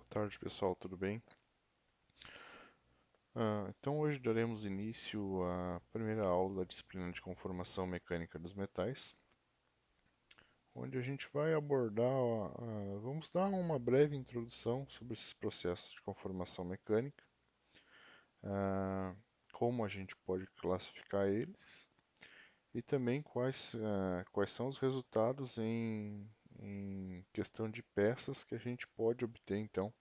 Tarde, pessoal, tudo bem? Então hoje daremos início à primeira aula da disciplina de conformação mecânica dos metais, onde a gente vai abordar, vamos dar uma breve introdução sobre esses processos de conformação mecânica, ah, como a gente pode classificar eles e também quais são os resultados em questão de peças que a gente pode obter então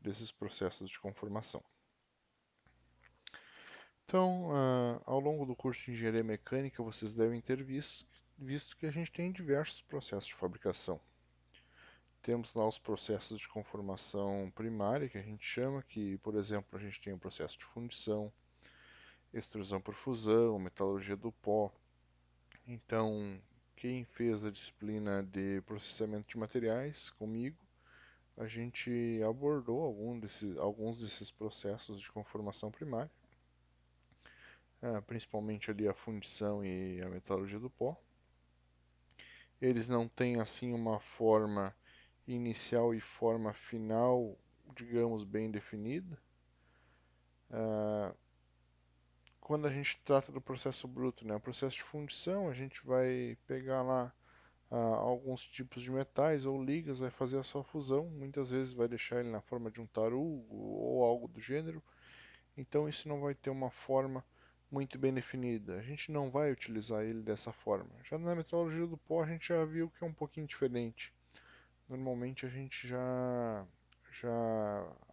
desses processos de conformação. Então, ao longo do curso de Engenharia Mecânica, vocês devem ter visto que a gente tem diversos processos de fabricação. Temos lá os processos de conformação primária, que a gente chama, que, por exemplo, a gente tem o processo de fundição, extrusão por fusão, metalurgia do pó. Então, quem fez a disciplina de processamento de materiais comigo, a gente abordou alguns desses processos de conformação primária. Principalmente ali a fundição e a metalurgia do pó. Eles não têm assim uma forma inicial e forma final, digamos, bem definida. Quando a gente trata do processo bruto, né, o processo de fundição, a gente vai pegar lá alguns tipos de metais ou ligas, vai fazer a sua fusão, muitas vezes vai deixar ele na forma de um tarugo ou algo do gênero. Então isso não vai ter uma forma muito bem definida. A gente não vai utilizar ele dessa forma. Já na metodologia do pó a gente já viu que é um pouquinho diferente. Normalmente já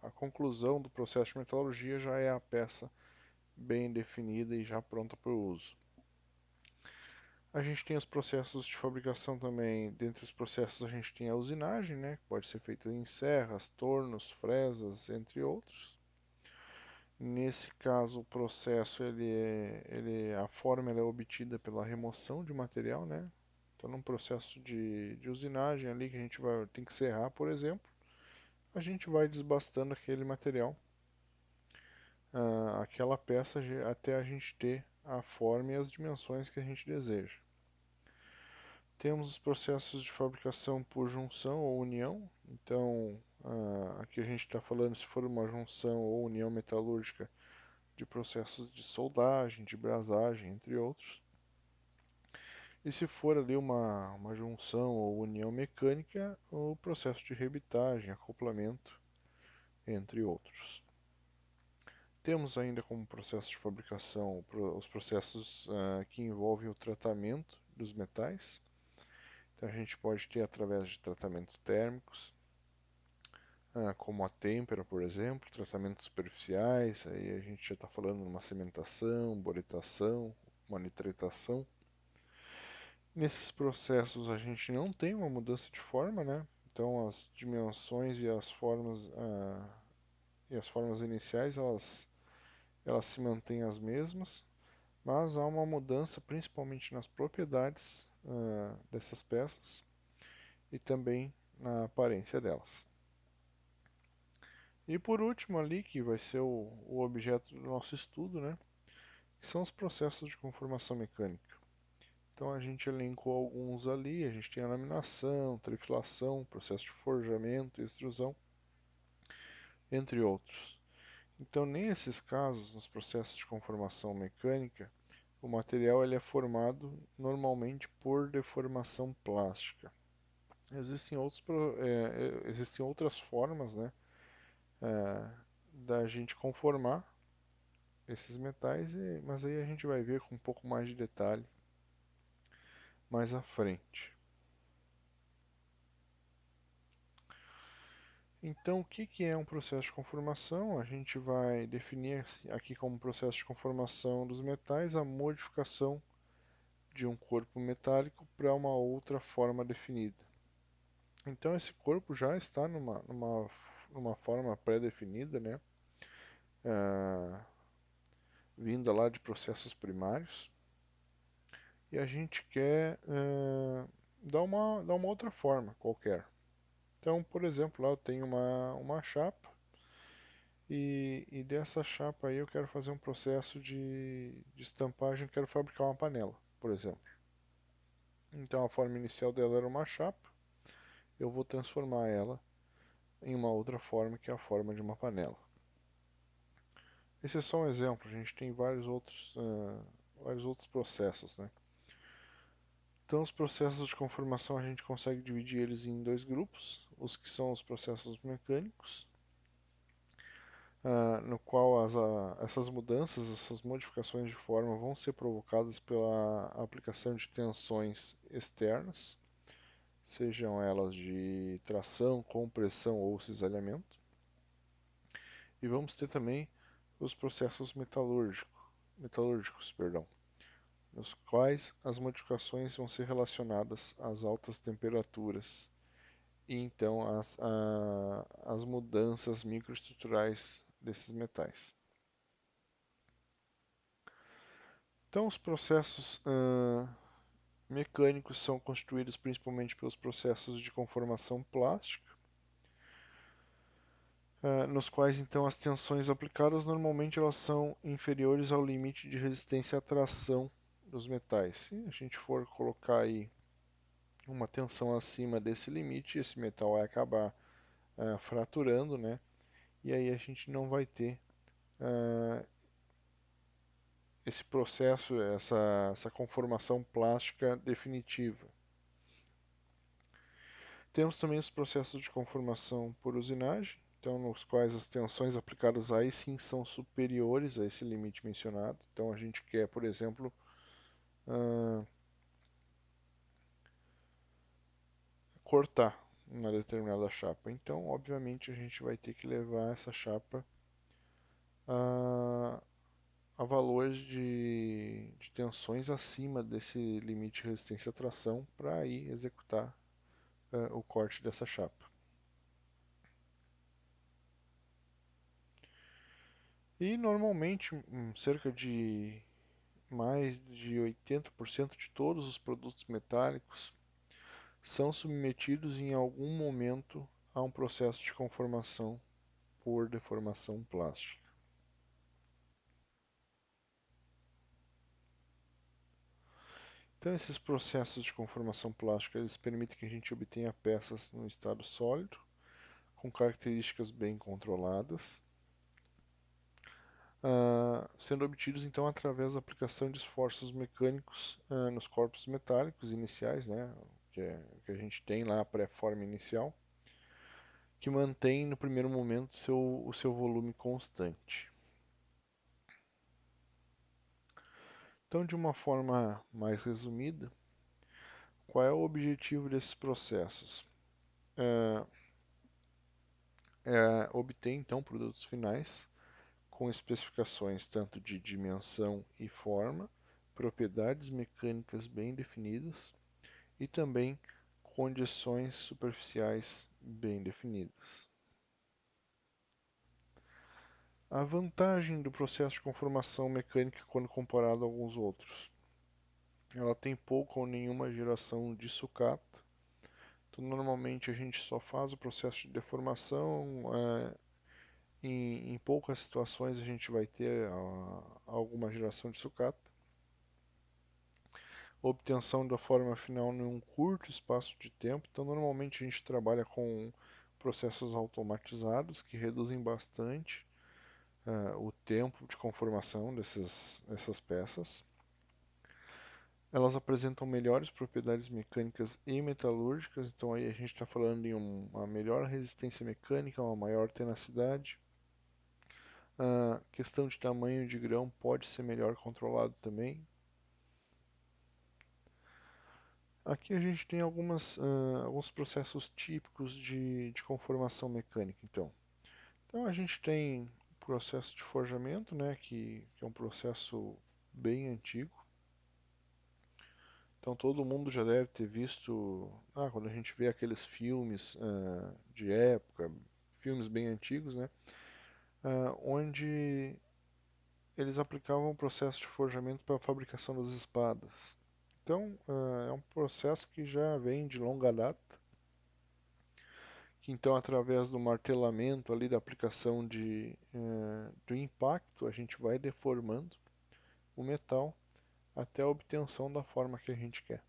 a conclusão do processo de metalurgia já é a peça bem definida e já pronta para o uso. A gente tem os processos de fabricação também. Dentre os processos a gente tem a usinagem, né, que pode ser feita em serras, tornos, fresas, entre outros. Nesse caso, o processo a forma é obtida pela remoção de material, né? Então, num processo de usinagem ali que a gente tem que serrar, por exemplo, a gente vai desbastando aquele material, aquela peça, até a gente ter a forma e as dimensões que a gente deseja. Temos os processos de fabricação por junção ou união. Então, aqui a gente está falando se for uma junção ou união metalúrgica de processos de soldagem, de brasagem, entre outros. E se for ali uma junção ou união mecânica, o processo de rebitagem, acoplamento, entre outros. Temos ainda como processo de fabricação os processos que envolvem o tratamento dos metais. Então a gente pode ter através de tratamentos térmicos, como a têmpera, por exemplo, tratamentos superficiais, aí a gente já está falando de uma cimentação, boretação, uma nitratação. Nesses processos a gente não tem uma mudança de forma, né? Então as dimensões e as formas iniciais elas se mantêm as mesmas, mas há uma mudança principalmente nas propriedades dessas peças e também na aparência delas. E por último ali, que vai ser o objeto do nosso estudo, né? Que são os processos de conformação mecânica. Então a gente elencou alguns ali, a gente tem a laminação, trifilação, processo de forjamento, extrusão, entre outros. Então nesses casos, nos processos de conformação mecânica, o material ele é formado normalmente por deformação plástica. Existem outras formas, né, da gente conformar esses metais, mas aí a gente vai ver com um pouco mais de detalhe mais à frente. Então, o que é um processo de conformação? A gente vai definir aqui como processo de conformação dos metais a modificação de um corpo metálico para uma outra forma definida. Então, esse corpo já está numa forma pré-definida, né? Ah, vinda lá de processos primários. E a gente quer dar uma outra forma qualquer. Então, por exemplo, lá eu tenho uma chapa. E dessa chapa aí eu quero fazer um processo de estampagem, quero fabricar uma panela, por exemplo. Então a forma inicial dela era uma chapa, eu vou transformar ela em uma outra forma, que é a forma de uma panela. Esse é só um exemplo, a gente tem vários outros processos, né? Então, os processos de conformação a gente consegue dividir eles em dois grupos, os que são os processos mecânicos, no qual essas mudanças, essas modificações de forma vão ser provocadas pela aplicação de tensões externas, sejam elas de tração, compressão ou cisalhamento. E vamos ter também os processos metalúrgicos, nos quais as modificações vão ser relacionadas às altas temperaturas e então as mudanças microestruturais desses metais. Então, os processos mecânicos são constituídos principalmente pelos processos de conformação plástica, nos quais então as tensões aplicadas normalmente elas são inferiores ao limite de resistência à tração dos metais. Se a gente for colocar aí uma tensão acima desse limite, esse metal vai acabar fraturando, né? E aí a gente não vai ter esse processo, essa conformação plástica definitiva. Temos também os processos de conformação por usinagem, então nos quais as tensões aplicadas aí sim são superiores a esse limite mencionado. Então a gente quer, por exemplo, cortar uma determinada chapa. Então, obviamente, a gente vai ter que levar essa chapa a, a valores de tensões acima desse limite de resistência à tração para aí executar o corte dessa chapa. E normalmente, cerca de mais de 80% de todos os produtos metálicos são submetidos em algum momento a um processo de conformação por deformação plástica. Então, esses processos de conformação plástica eles permitem que a gente obtenha peças no estado sólido, com características bem controladas, sendo obtidos então através da aplicação de esforços mecânicos nos corpos metálicos iniciais, né, que a gente tem lá a pré-forma inicial, que mantém no primeiro momento o seu volume constante. Então, de uma forma mais resumida, qual é o objetivo desses processos? É, obter então produtos finais com especificações tanto de dimensão e forma, propriedades mecânicas bem definidas e também condições superficiais bem definidas. A vantagem do processo de conformação mecânica quando comparado a alguns outros. Ela tem pouca ou nenhuma geração de sucata. Então, normalmente a gente só faz o processo de deformação. Em poucas situações a gente vai ter alguma geração de sucata. Obtenção da forma final em um curto espaço de tempo. Então, normalmente a gente trabalha com processos automatizados que reduzem bastante o tempo de conformação dessas peças. Elas apresentam melhores propriedades mecânicas e metalúrgicas, então aí a gente está falando em uma melhor resistência mecânica, uma maior tenacidade. A questão de tamanho de grão pode ser melhor controlado também. Aqui a gente tem alguns processos típicos de conformação mecânica, então. Então a gente tem o processo de forjamento, né, que é um processo bem antigo. Então todo mundo já deve ter visto, quando a gente vê aqueles filmes de época, filmes bem antigos, né, onde eles aplicavam o processo de forjamento para a fabricação das espadas. Então é um processo que já vem de longa data, que então através do martelamento ali da aplicação do impacto a gente vai deformando o metal até a obtenção da forma que a gente quer.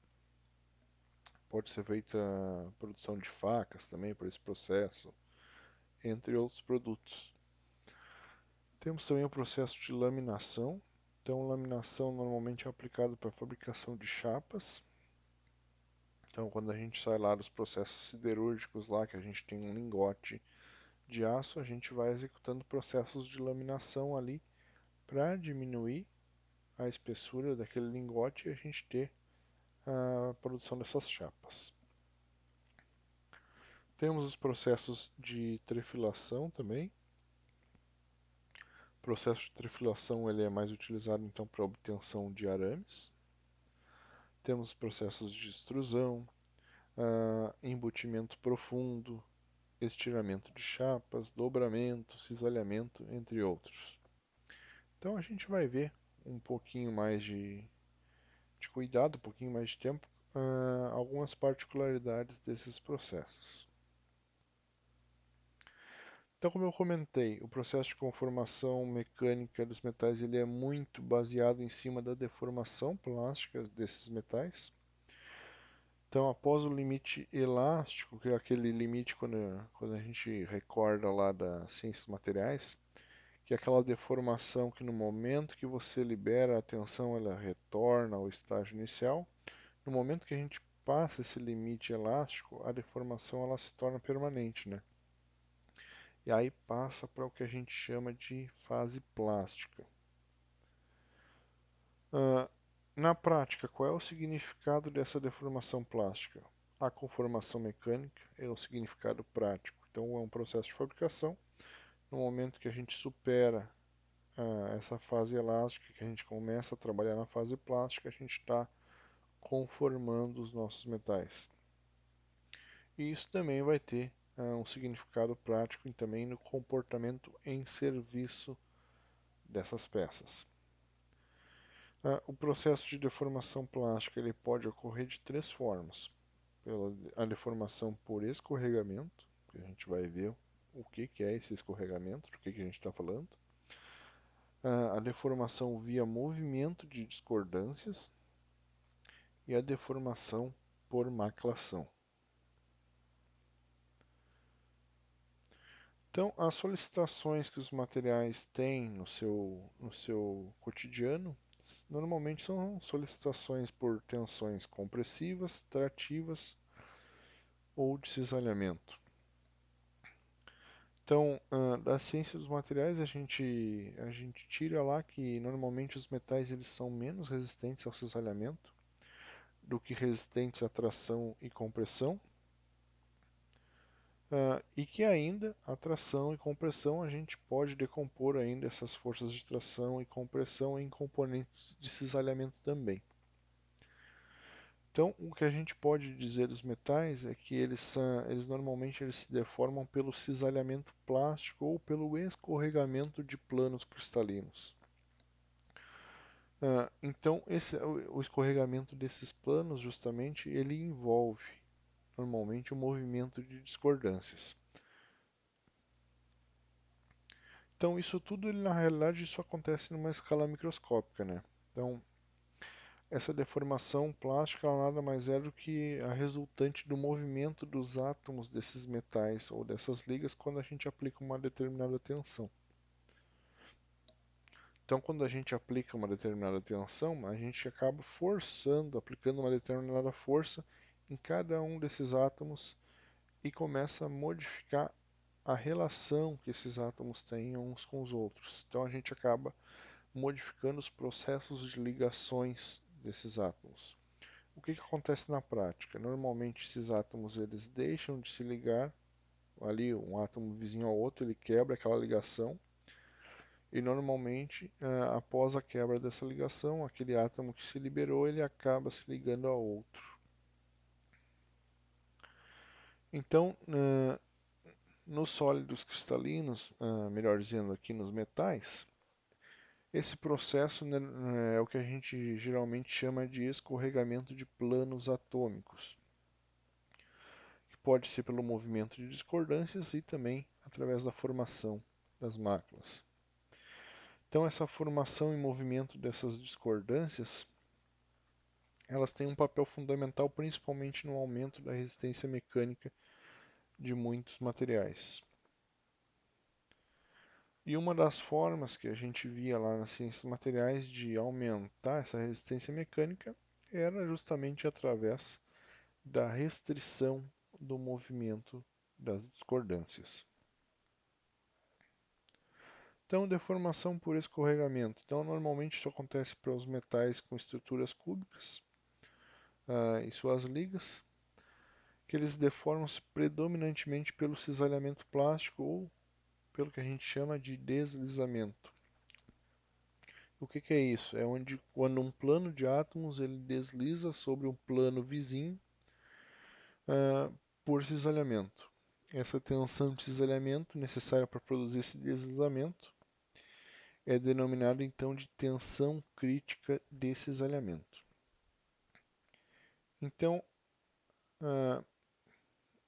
Pode ser feita a produção de facas também por esse processo, entre outros produtos. Temos também o processo de laminação. Então, laminação normalmente é aplicado para a fabricação de chapas. Então, quando a gente sai lá dos processos siderúrgicos lá, que a gente tem um lingote de aço, a gente vai executando processos de laminação ali para diminuir a espessura daquele lingote e a gente ter a produção dessas chapas. Temos os processos de trefilação também. O processo de trefilação ele é mais utilizado então para obtenção de arames. Temos processos de extrusão, embutimento profundo, estiramento de chapas, dobramento, cisalhamento, entre outros. Então a gente vai ver um pouquinho mais de cuidado, um pouquinho mais de tempo, algumas particularidades desses processos. Então, como eu comentei, o processo de conformação mecânica dos metais ele é muito baseado em cima da deformação plástica desses metais. Então, após o limite elástico, que é aquele limite quando a gente recorda lá das ciências materiais, que é aquela deformação que no momento que você libera a tensão, ela retorna ao estágio inicial. No momento que a gente passa esse limite elástico, a deformação ela se torna permanente, né? E aí passa para o que a gente chama de fase plástica. Na prática, qual é o significado dessa deformação plástica? A conformação mecânica é o significado prático. Então, é um processo de fabricação. No momento que a gente supera essa fase elástica, que a gente começa a trabalhar na fase plástica, a gente está conformando os nossos metais. E isso também vai ter um significado prático e também no comportamento em serviço dessas peças. O processo de deformação plástica ele pode ocorrer de três formas. A deformação por escorregamento, que a gente vai ver o que é esse escorregamento, do que a gente está falando. A deformação via movimento de discordâncias e a deformação por maclação. Então, as solicitações que os materiais têm no seu cotidiano normalmente são solicitações por tensões compressivas, trativas ou de cisalhamento. Então, da ciência dos materiais, a gente tira lá que normalmente os metais eles são menos resistentes ao cisalhamento do que resistentes à tração e compressão. E que ainda a tração e compressão a gente pode decompor ainda essas forças de tração e compressão em componentes de cisalhamento também. Então, o que a gente pode dizer dos metais é que eles normalmente eles se deformam pelo cisalhamento plástico ou pelo escorregamento de planos cristalinos. Então, o escorregamento desses planos, justamente, ele envolve normalmente o movimento de discordâncias. Então, isso tudo, na realidade, isso acontece numa escala microscópica, né? Então, essa deformação plástica ela nada mais é do que a resultante do movimento dos átomos desses metais ou dessas ligas quando a gente aplica uma determinada tensão. Então, quando a gente aplica uma determinada tensão, a gente acaba forçando, aplicando uma determinada força em cada um desses átomos e começa a modificar a relação que esses átomos têm uns com os outros. Então, a gente acaba modificando os processos de ligações desses átomos. O que acontece na prática? Normalmente esses átomos eles deixam de se ligar, ali um átomo vizinho ao outro, ele quebra aquela ligação e normalmente após a quebra dessa ligação, aquele átomo que se liberou, ele acaba se ligando a outro. Então, nos sólidos cristalinos, melhor dizendo aqui nos metais, esse processo né, é o que a gente geralmente chama de escorregamento de planos atômicos, que pode ser pelo movimento de discordâncias e também através da formação das máculas. Então, essa formação e movimento dessas discordâncias, elas têm um papel fundamental principalmente no aumento da resistência mecânica de muitos materiais. E uma das formas que a gente via lá nas ciências materiais de aumentar essa resistência mecânica era justamente através da restrição do movimento das discordâncias. Então, deformação por escorregamento. Então, normalmente isso acontece para os metais com estruturas cúbicas e suas ligas, que eles deformam-se predominantemente pelo cisalhamento plástico ou pelo que a gente chama de deslizamento. O que é isso? É onde quando um plano de átomos ele desliza sobre um plano vizinho uh, por cisalhamento. Essa tensão de cisalhamento necessária para produzir esse deslizamento é denominada então de tensão crítica de cisalhamento. Então, uh,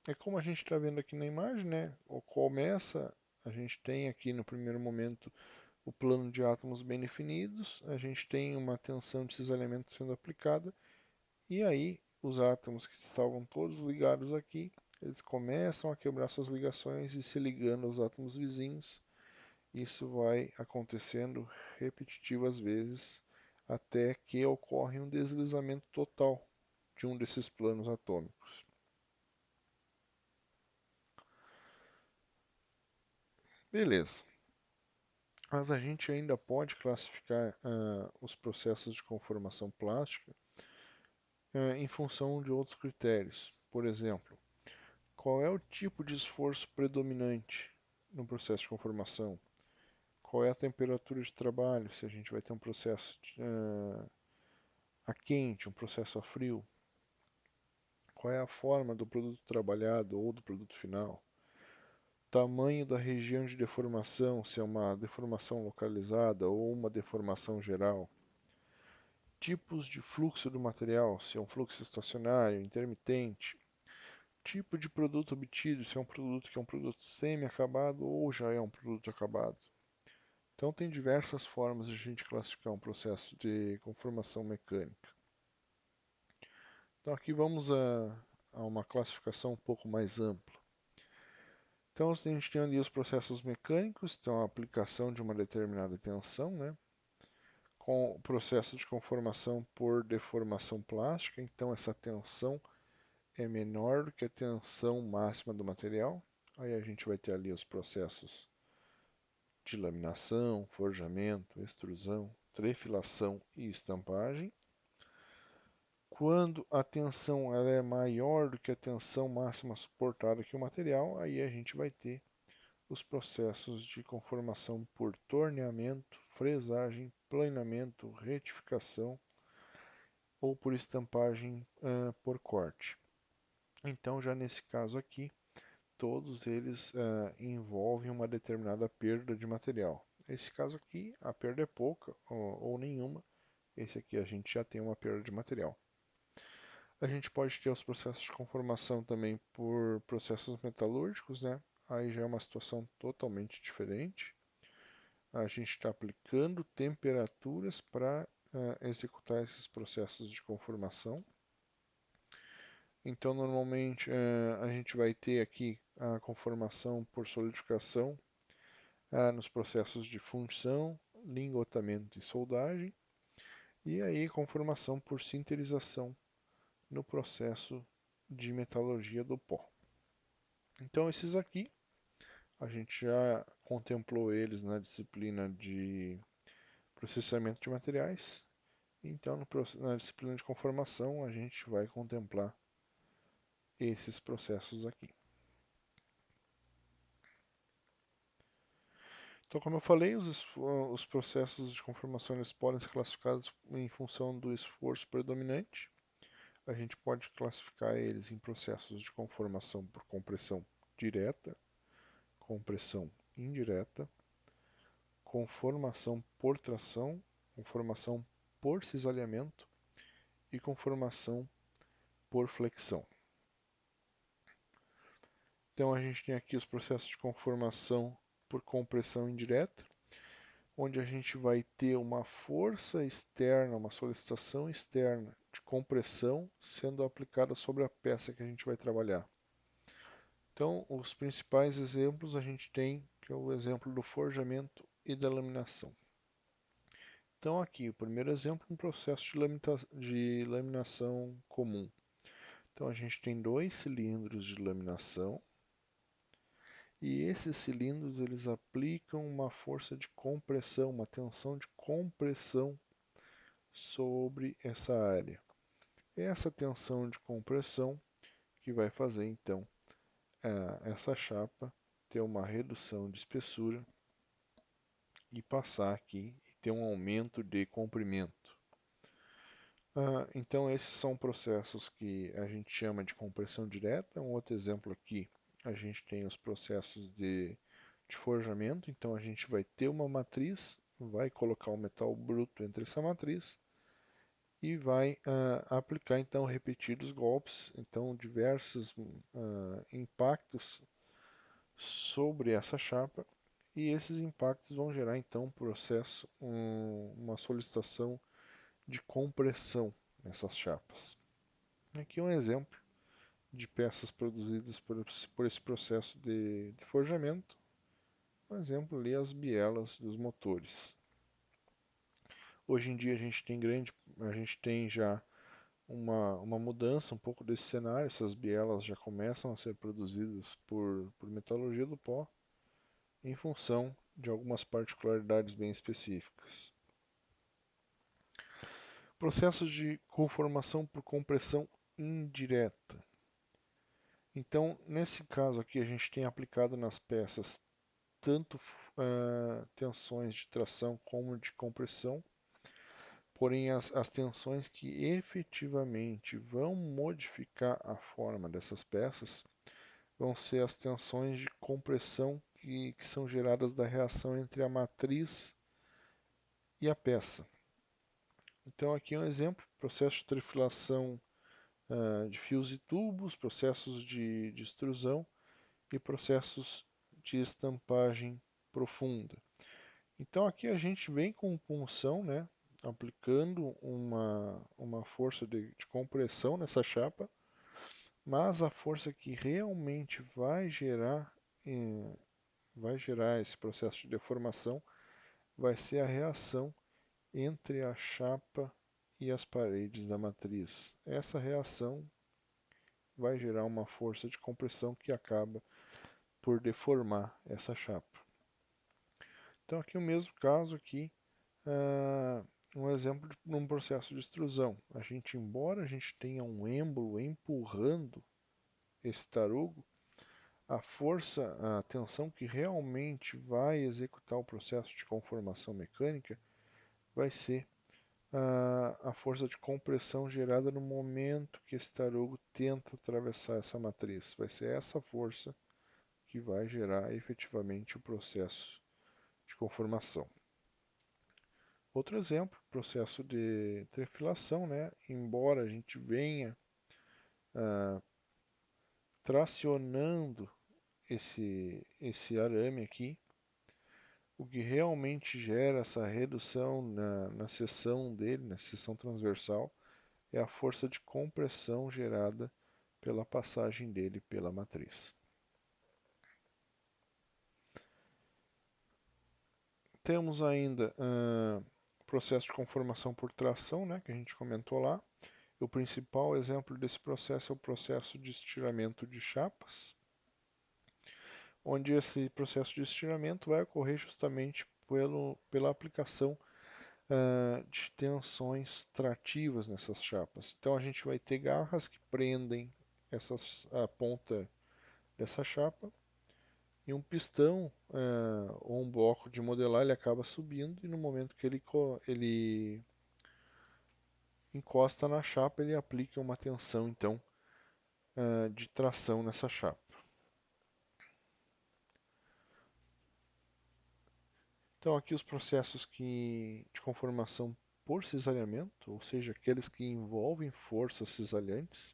é como a gente está vendo aqui na imagem, né? A gente tem aqui no primeiro momento o plano de átomos bem definidos, a gente tem uma tensão de cisalhamento sendo aplicada, e aí os átomos que estavam todos ligados aqui, eles começam a quebrar suas ligações e se ligando aos átomos vizinhos. Isso vai acontecendo repetitivas vezes até que ocorre um deslizamento total de um desses planos atômicos. Beleza. Mas a gente ainda pode classificar os processos de conformação plástica em função de outros critérios. Por exemplo, qual é o tipo de esforço predominante no processo de conformação? Qual é a temperatura de trabalho? Se a gente vai ter um processo a quente, um processo a frio? Qual é a forma do produto trabalhado ou do produto final? Tamanho da região de deformação, se é uma deformação localizada ou uma deformação geral. Tipos de fluxo do material, se é um fluxo estacionário, intermitente. Tipo de produto obtido, se é um produto que é um produto semi-acabado ou já é um produto acabado. Então tem diversas formas de a gente classificar um processo de conformação mecânica. Então aqui vamos a uma classificação um pouco mais ampla. Então a gente tem ali os processos mecânicos, então a aplicação de uma determinada tensão, né? Com o processo de conformação por deformação plástica, então essa tensão é menor do que a tensão máxima do material. Aí a gente vai ter ali os processos de laminação, forjamento, extrusão, trefilação e estampagem. Quando a tensão ela é maior do que a tensão máxima suportada aqui no material, aí a gente vai ter os processos de conformação por torneamento, fresagem, planamento, retificação ou por estampagem por corte. Então, já nesse caso aqui, todos eles envolvem uma determinada perda de material. Nesse caso aqui, a perda é pouca ou nenhuma. Esse aqui a gente já tem uma perda de material. A gente pode ter os processos de conformação também por processos metalúrgicos, né? Aí já é uma situação totalmente diferente. A gente está aplicando temperaturas para executar esses processos de conformação. Então, normalmente, a gente vai ter aqui a conformação por solidificação nos processos de fundição, lingotamento e soldagem, e aí conformação por sinterização no processo de metalurgia do pó. Então, esses aqui, a gente já contemplou eles na disciplina de processamento de materiais. Então, na disciplina de conformação, a gente vai contemplar esses processos aqui. Então, como eu falei, os processos de conformação eles podem ser classificados em função do esforço predominante. A gente pode classificar eles em processos de conformação por compressão direta, compressão indireta, conformação por tração, conformação por cisalhamento e conformação por flexão. Então a gente tem aqui os processos de conformação por compressão indireta, onde a gente vai ter uma força externa, uma solicitação externa de compressão sendo aplicada sobre a peça que a gente vai trabalhar. Então, os principais exemplos a gente tem que é o exemplo do forjamento e da laminação. Então aqui, o primeiro exemplo, um processo de laminação comum. Então a gente tem dois cilindros de laminação e esses cilindros eles aplicam uma força de compressão, uma tensão de compressão sobre essa área. É essa tensão de compressão que vai fazer então essa chapa ter uma redução de espessura e passar aqui e ter um aumento de comprimento. Então esses são processos que a gente chama de compressão direta. Um outro exemplo aqui, a gente tem os processos de forjamento. Então a gente vai ter uma matriz, vai colocar o metal bruto entre essa matriz e vai aplicar então repetidos golpes, então diversos impactos sobre essa chapa, e esses impactos vão gerar então uma solicitação de compressão nessas chapas. Aqui um exemplo de peças produzidas por esse processo de forjamento. Um exemplo ali, as bielas dos motores. Hoje em dia a gente tem já uma mudança um pouco desse cenário. Essas bielas já começam a ser produzidas por metalurgia do pó em função de algumas particularidades bem específicas. Processo de conformação por compressão indireta. Então, nesse caso aqui, a gente tem aplicado nas peças tanto tensões de tração como de compressão, porém as tensões que efetivamente vão modificar a forma dessas peças vão ser as tensões de compressão que são geradas da reação entre a matriz e a peça. Então aqui é um exemplo, processo de trefilação de fios e tubos, processos de extrusão e processos de estampagem profunda. Então aqui a gente vem com punção, né, aplicando uma força de compressão nessa chapa, mas a força que realmente vai gerar esse processo de deformação vai ser a reação entre a chapa e as paredes da matriz. Essa reação vai gerar uma força de compressão que acaba por deformar essa chapa. Então aqui o mesmo caso aqui, um exemplo de um processo de extrusão. Embora a gente tenha um êmbolo empurrando esse tarugo, a tensão que realmente vai executar o processo de conformação mecânica vai ser a força de compressão gerada no momento que esse tarugo tenta atravessar essa matriz. Vai ser essa força que vai gerar efetivamente o processo de conformação. Outro exemplo, processo de trefilação, né? Embora a gente venha tracionando esse arame aqui, o que realmente gera essa redução na seção dele, na seção transversal, é a força de compressão gerada pela passagem dele pela matriz. Temos ainda o processo de conformação por tração, né, que a gente comentou lá. O principal exemplo desse processo é o processo de estiramento de chapas, onde esse processo de estiramento vai ocorrer justamente pela aplicação de tensões trativas nessas chapas. Então a gente vai ter garras que prendem a ponta dessa chapa e um pistão ou um bloco de modelar ele acaba subindo e no momento que ele encosta na chapa ele aplica uma tensão então de tração nessa chapa. Então aqui os processos de conformação por cisalhamento, ou seja, aqueles que envolvem forças cisalhantes.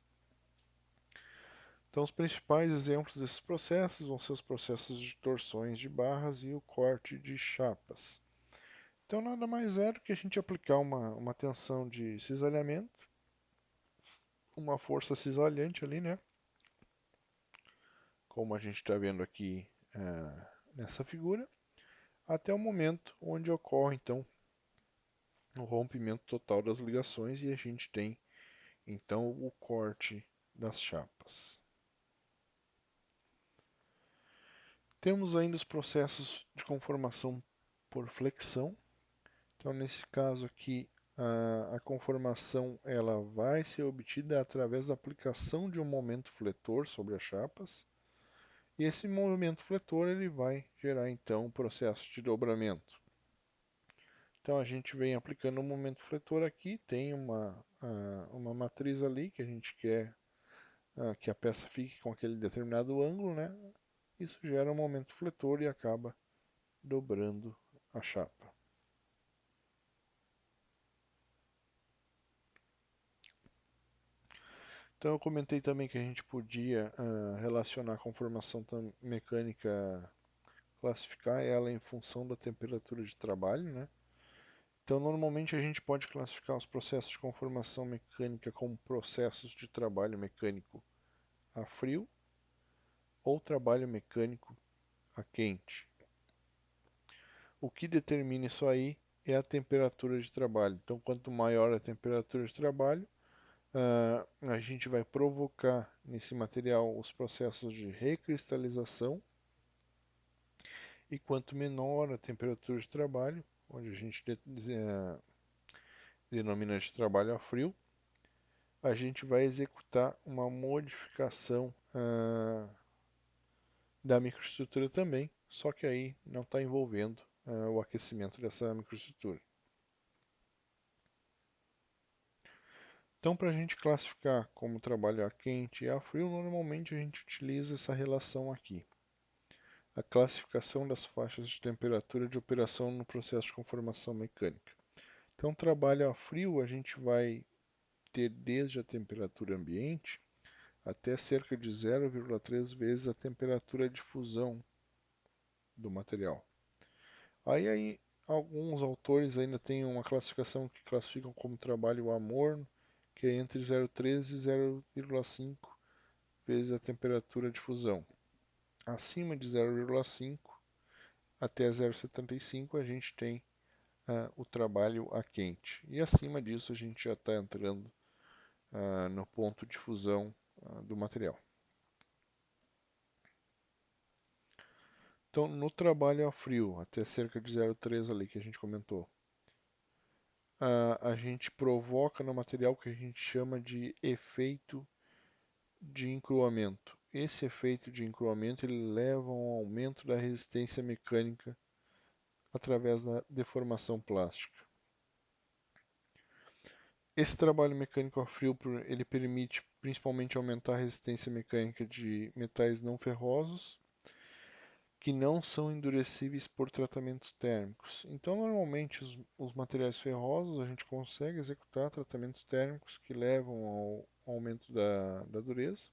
Então os principais exemplos desses processos vão ser os processos de torções de barras e o corte de chapas. Então nada mais é do que a gente aplicar uma tensão de cisalhamento, uma força cisalhante ali, né? Como a gente está vendo aqui nessa figura, até o momento onde ocorre então o rompimento total das ligações e a gente tem então o corte das chapas. Temos ainda os processos de conformação por flexão. Então, nesse caso aqui, a conformação ela vai ser obtida através da aplicação de um momento fletor sobre as chapas. E esse movimento fletor ele vai gerar então o processo de dobramento. Então a gente vem aplicando um momento fletor aqui, tem uma matriz ali que a gente quer que a peça fique com aquele determinado ângulo, né? Isso gera um momento fletor e acaba dobrando a chapa. Então eu comentei também que a gente podia relacionar a conformação mecânica, classificar ela em função da temperatura de trabalho, né? Então normalmente a gente pode classificar os processos de conformação mecânica como processos de trabalho mecânico a frio ou trabalho mecânico a quente. O que determina isso aí é a temperatura de trabalho. Então quanto maior a temperatura de trabalho, a gente vai provocar nesse material os processos de recristalização, e quanto menor a temperatura de trabalho, onde a gente denomina de trabalho a frio, a gente vai executar uma modificação da microestrutura também, só que aí não está envolvendo o aquecimento dessa microestrutura. Então, para a gente classificar como trabalho a quente e a frio, normalmente a gente utiliza essa relação aqui. A classificação das faixas de temperatura de operação no processo de conformação mecânica. Então, trabalho a frio, a gente vai ter desde a temperatura ambiente até cerca de 0,3 vezes a temperatura de fusão do material. Aí alguns autores ainda têm uma classificação que classificam como trabalho amorno, que é entre 0,3 e 0,5 vezes a temperatura de fusão. Acima de 0,5 até 0,75 a gente tem o trabalho a quente. E acima disso a gente já está entrando no ponto de fusão do material. Então, no trabalho a frio, até cerca de 0,3 ali que a gente comentou, a gente provoca no material que a gente chama de efeito de encruamento. Esse efeito de encruamento ele leva a um aumento da resistência mecânica através da deformação plástica. Esse trabalho mecânico a frio ele permite principalmente aumentar a resistência mecânica de metais não ferrosos que não são endurecíveis por tratamentos térmicos. Então, normalmente, os materiais ferrosos a gente consegue executar tratamentos térmicos que levam ao aumento da dureza.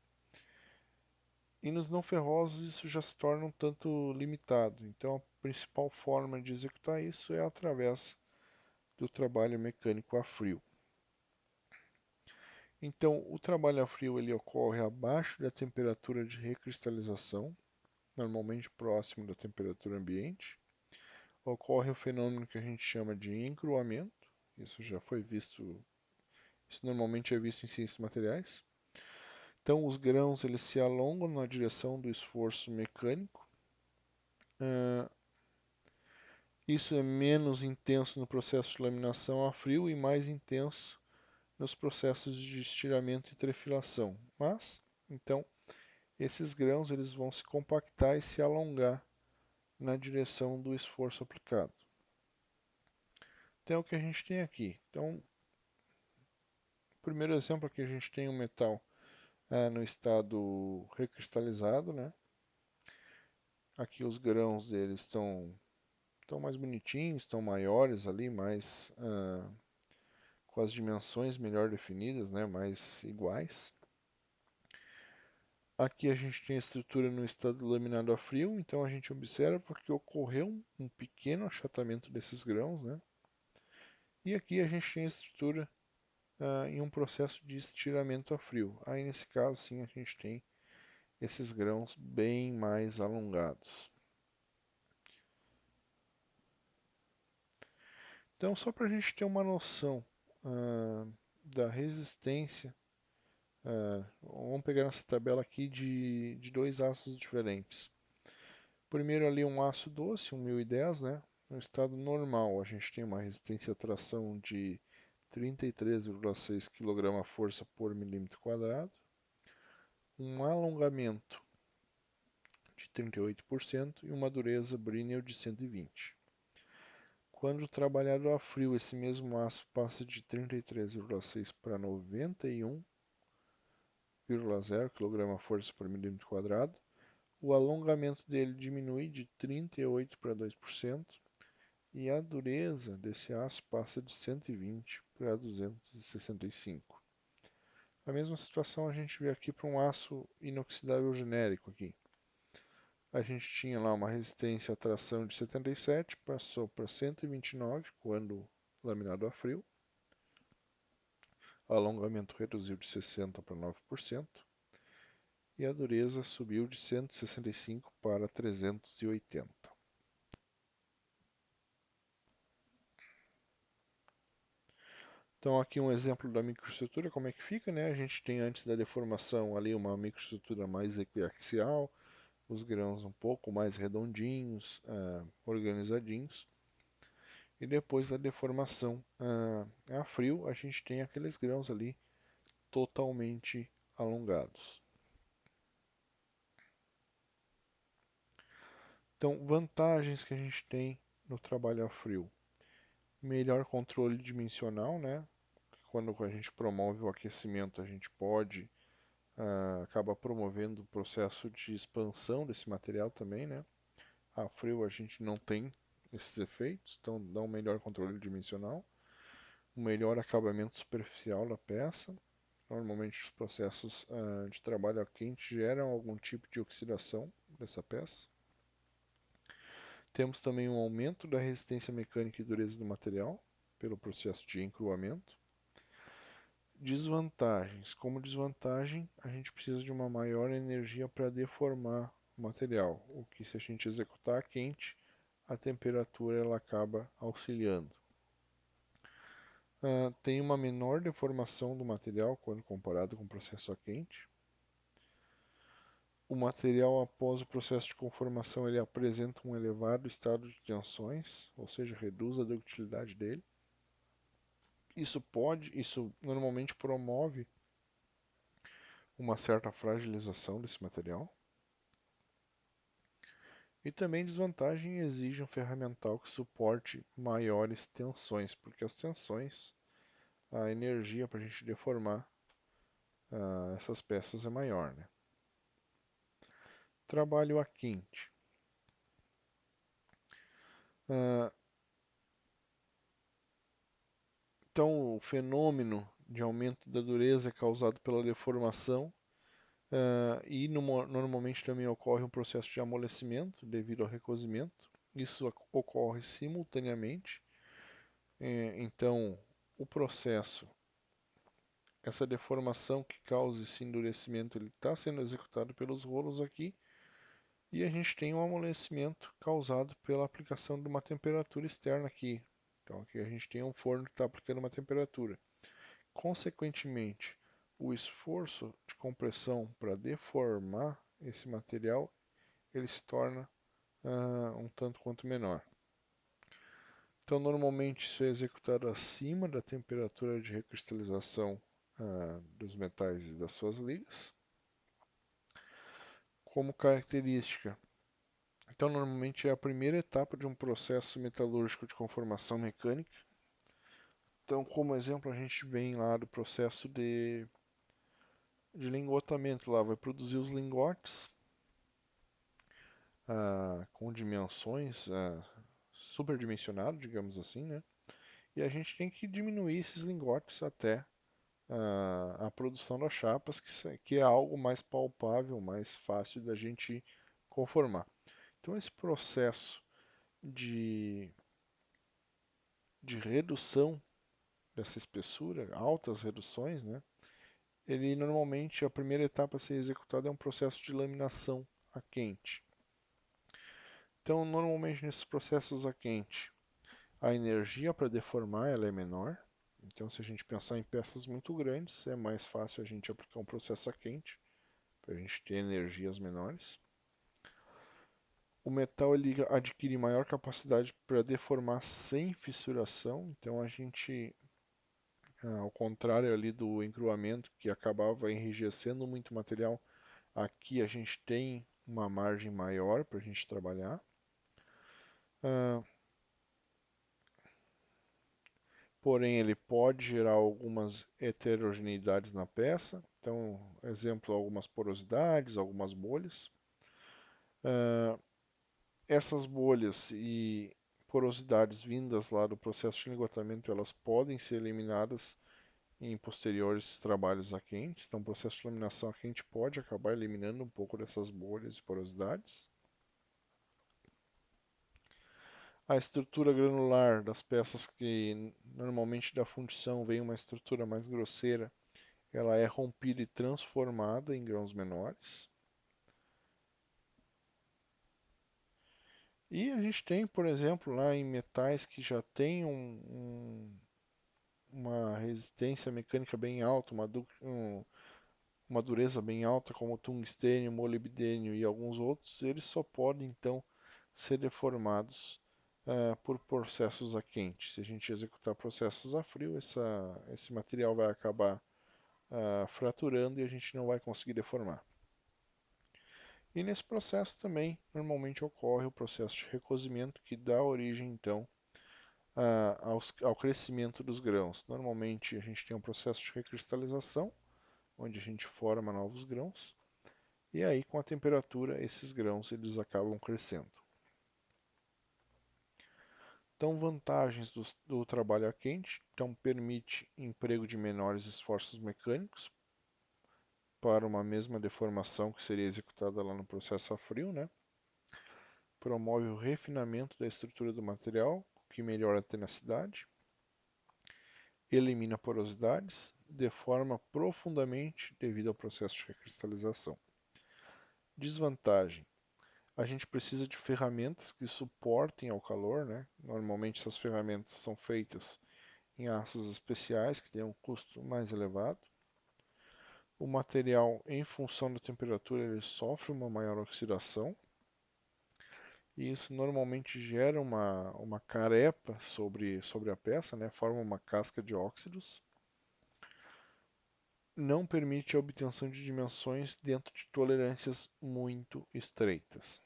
E nos não ferrosos isso já se torna um tanto limitado. Então, a principal forma de executar isso é através do trabalho mecânico a frio. Então, o trabalho a frio ele ocorre abaixo da temperatura de recristalização, normalmente próximo da temperatura ambiente. Ocorre o fenômeno que a gente chama de encruamento. Isso já foi visto, isso normalmente é visto em ciências materiais. Então, os grãos eles se alongam na direção do esforço mecânico. Isso é menos intenso no processo de laminação a frio e mais intenso nos processos de estiramento e trefilação. Mas, então, esses grãos eles vão se compactar e se alongar na direção do esforço aplicado. Então, é o que a gente tem aqui. Então, o primeiro exemplo aqui a gente tem um metal no estado recristalizado, né? Aqui os grãos deles estão mais bonitinhos, estão maiores ali, mais com as dimensões melhor definidas, né? Mais iguais. Aqui a gente tem a estrutura no estado laminado a frio, então a gente observa que ocorreu um pequeno achatamento desses grãos, né? E aqui a gente tem a estrutura em um processo de estiramento a frio. Aí nesse caso sim a gente tem esses grãos bem mais alongados. Então, só para a gente ter uma noção ah, da resistência, vamos pegar nessa tabela aqui de dois aços diferentes. Primeiro ali um aço doce, um 1010, né? No estado normal, a gente tem uma resistência à tração de 33,6 kgfm por milímetro quadrado, um alongamento de 38% e uma dureza Brinell de 120. Quando trabalhado a frio, esse mesmo aço passa de 33,6 para 91,0 kgfm por milímetro quadrado. O alongamento dele diminui de 38 para 2% e a dureza desse aço passa de 120 para 265. A mesma situação a gente vê aqui para um aço inoxidável genérico aqui. A gente tinha lá uma resistência à tração de 77, passou para 129 quando laminado a frio. O alongamento reduziu de 60 para 9% e a dureza subiu de 165 para 380. Então aqui um exemplo da microestrutura, como é que fica, né? A gente tem antes da deformação ali uma microestrutura mais equiaxial, os grãos um pouco mais redondinhos, organizadinhos. E depois da deformação a frio, a gente tem aqueles grãos ali totalmente alongados. Então, vantagens que a gente tem no trabalho a frio. Melhor controle dimensional, né? Quando a gente promove o aquecimento, a gente pode acabar promovendo o processo de expansão desse material também, né? A frio a gente não tem esses efeitos, então dá um melhor controle dimensional, um melhor acabamento superficial da peça. Normalmente os processos de trabalho a quente geram algum tipo de oxidação dessa peça. Temos também um aumento da resistência mecânica e dureza do material pelo processo de encruamento. Desvantagens. Como desvantagem, a gente precisa de uma maior energia para deformar o material, o que se a gente executar a quente, a temperatura ela acaba auxiliando. Tem uma menor deformação do material quando comparado com o processo a quente. O material após o processo de conformação ele apresenta um elevado estado de tensões, ou seja, reduz a ductilidade dele. Isso normalmente promove uma certa fragilização desse material. E também desvantagem exige um ferramental que suporte maiores tensões, porque as tensões, a energia para a gente deformar essas peças é maior, né? Trabalho a quente. Uh, então, o fenômeno de aumento da dureza é causado pela deformação e normalmente também ocorre um processo de amolecimento devido ao recozimento. Isso ocorre simultaneamente. Então, o processo, essa deformação que causa esse endurecimento, ele está sendo executado pelos rolos aqui. E a gente tem um amolecimento causado pela aplicação de uma temperatura externa aqui. Então aqui a gente tem um forno que está aplicando uma temperatura. Consequentemente, o esforço de compressão para deformar esse material ele se torna um tanto quanto menor. Então, normalmente isso é executado acima da temperatura de recristalização dos metais e das suas ligas. Como característica, então, normalmente é a primeira etapa de um processo metalúrgico de conformação mecânica. Então, como exemplo, a gente vem lá do processo de lingotamento. Lá vai produzir os lingotes com dimensões superdimensionadas, digamos assim, né? E a gente tem que diminuir esses lingotes até a produção das chapas, que é algo mais palpável, mais fácil da gente conformar. Então, esse processo de redução dessa espessura, altas reduções, né? Ele normalmente, a primeira etapa a ser executada é um processo de laminação a quente. Então, normalmente nesses processos a quente, A energia para deformar ela é menor. Então, se a gente pensar em peças muito grandes, é mais fácil a gente aplicar um processo a quente para a gente ter energias menores. O metal ele adquire maior capacidade para deformar sem fissuração. Então, a gente, ao contrário ali do encruamento que acabava enrijecendo muito material, aqui a gente tem uma margem maior para a gente trabalhar. Porém, ele pode gerar algumas heterogeneidades na peça. Então, exemplo, algumas porosidades, algumas bolhas. Essas bolhas e porosidades vindas lá do processo de engotamento, elas podem ser eliminadas em posteriores trabalhos a quente. Então, o processo de laminação a quente pode acabar eliminando um pouco dessas bolhas e porosidades. A estrutura granular das peças que normalmente da fundição vem uma estrutura mais grosseira, ela é rompida e transformada em grãos menores. E a gente tem, por exemplo, lá em metais que já tem uma resistência mecânica bem alta, uma dureza bem alta, como o tungstênio, molibdênio e alguns outros, eles só podem então ser deformados por processos a quente. Se a gente executar processos a frio, esse material vai acabar fraturando e a gente não vai conseguir deformar. E nesse processo também normalmente ocorre o processo de recozimento que dá origem então ao crescimento dos grãos. Normalmente a gente tem um processo de recristalização, onde a gente forma novos grãos, e aí com a temperatura esses grãos eles acabam crescendo. Então, vantagens do trabalho a quente, então permite emprego de menores esforços mecânicos para uma mesma deformação que seria executada lá no processo a frio, né? Promove o refinamento da estrutura do material, o que melhora a tenacidade, elimina porosidades, deforma profundamente devido ao processo de recristalização. Desvantagem: a gente precisa de ferramentas que suportem ao calor, né? Normalmente essas ferramentas são feitas em aços especiais que têm um custo mais elevado. O material, em função da temperatura, ele sofre uma maior oxidação, e isso normalmente gera uma carepa sobre a peça, né? Forma uma casca de óxidos. Não permite a obtenção de dimensões dentro de tolerâncias muito estreitas.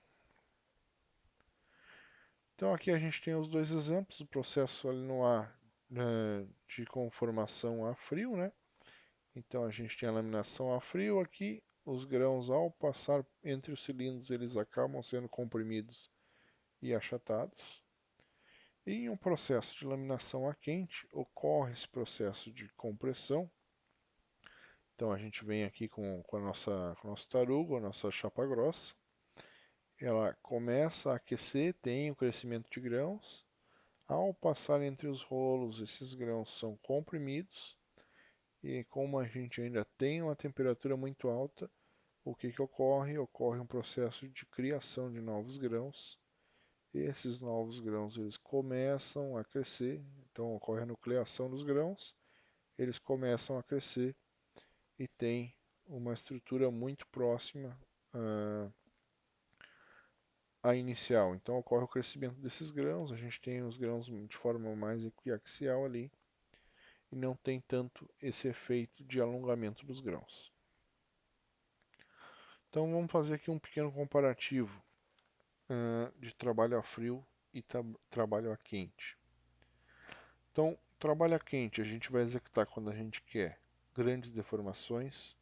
Então aqui a gente tem os dois exemplos, o processo ali no ar de conformação a frio, né? Então a gente tem a laminação a frio aqui, os grãos ao passar entre os cilindros eles acabam sendo comprimidos e achatados. E em um processo de laminação a quente ocorre esse processo de compressão. Então a gente vem aqui com o nosso tarugo, a nossa chapa grossa. Ela começa a aquecer, tem o crescimento de grãos. Ao passar entre os rolos, esses grãos são comprimidos. E como a gente ainda tem uma temperatura muito alta, o que ocorre? Ocorre um processo de criação de novos grãos. Esses novos grãos eles começam a crescer, então ocorre a nucleação dos grãos, eles começam a crescer e tem uma estrutura muito próxima à inicial. Então ocorre o crescimento desses grãos, a gente tem os grãos de forma mais equiaxial ali e não tem tanto esse efeito de alongamento dos grãos. Então vamos fazer aqui um pequeno comparativo de trabalho a frio e trabalho a quente. Então, trabalho a quente a gente vai executar quando a gente quer grandes deformações,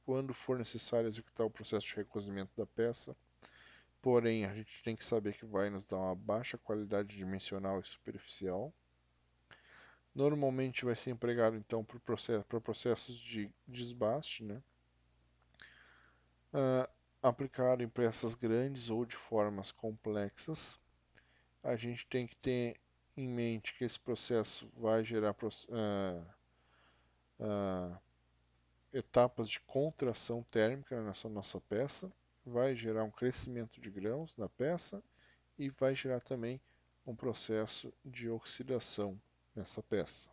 quando for necessário executar o processo de recozimento da peça, porém a gente tem que saber que vai nos dar uma baixa qualidade dimensional e superficial. Normalmente vai ser empregado então para processos de desbaste, né? Aplicado em peças grandes ou de formas complexas. A gente tem que ter em mente que esse processo vai gerar etapas de contração térmica nessa nossa peça, vai gerar um crescimento de grãos na peça e vai gerar também um processo de oxidação nessa peça.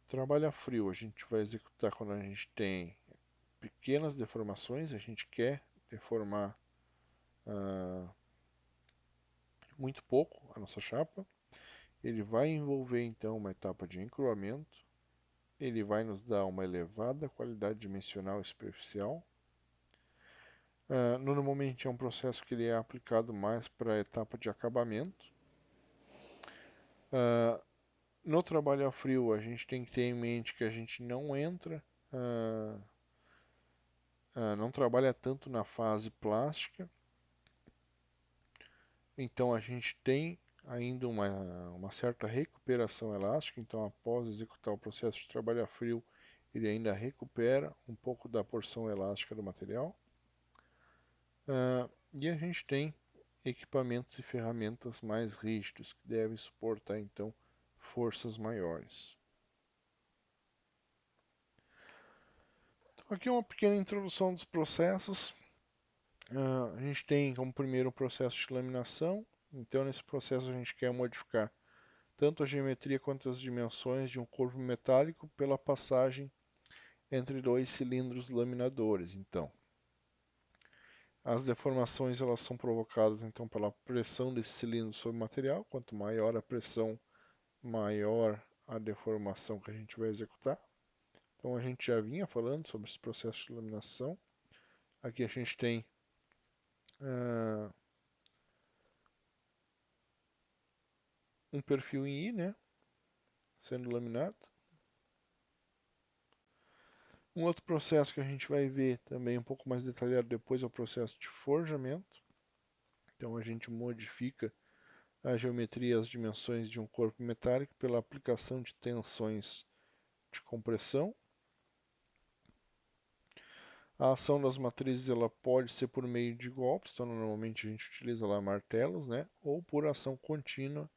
Trabalho a frio a gente vai executar quando a gente tem pequenas deformações, a gente quer deformar muito pouco a nossa chapa. Ele vai envolver então uma etapa de encruamento, ele vai nos dar uma elevada qualidade dimensional e superficial. Normalmente é um processo que ele é aplicado mais para a etapa de acabamento. No trabalho a frio a gente tem que ter em mente que a gente não entra, não trabalha tanto na fase plástica, então a gente tem ainda uma certa recuperação elástica, então após executar o processo de trabalho a frio, ele ainda recupera um pouco da porção elástica do material. E a gente tem equipamentos e ferramentas mais rígidos, que devem suportar então forças maiores. Então, aqui é uma pequena introdução dos processos. A gente tem como primeiro o processo de laminação. Então, nesse processo a gente quer modificar tanto a geometria quanto as dimensões de um corpo metálico pela passagem entre dois cilindros laminadores. Então, as deformações elas são provocadas então pela pressão desse cilindro sobre o material. Quanto maior a pressão, maior a deformação que a gente vai executar. Então a gente já vinha falando sobre esse processo de laminação. Aqui a gente tem um perfil em I, né, sendo laminado. Um outro processo que a gente vai ver também um pouco mais detalhado depois é o processo de forjamento. Então a gente modifica a geometria e as dimensões de um corpo metálico pela aplicação de tensões de compressão. A ação das matrizes ela pode ser por meio de golpes, então normalmente a gente utiliza lá martelos, né, ou por ação contínua,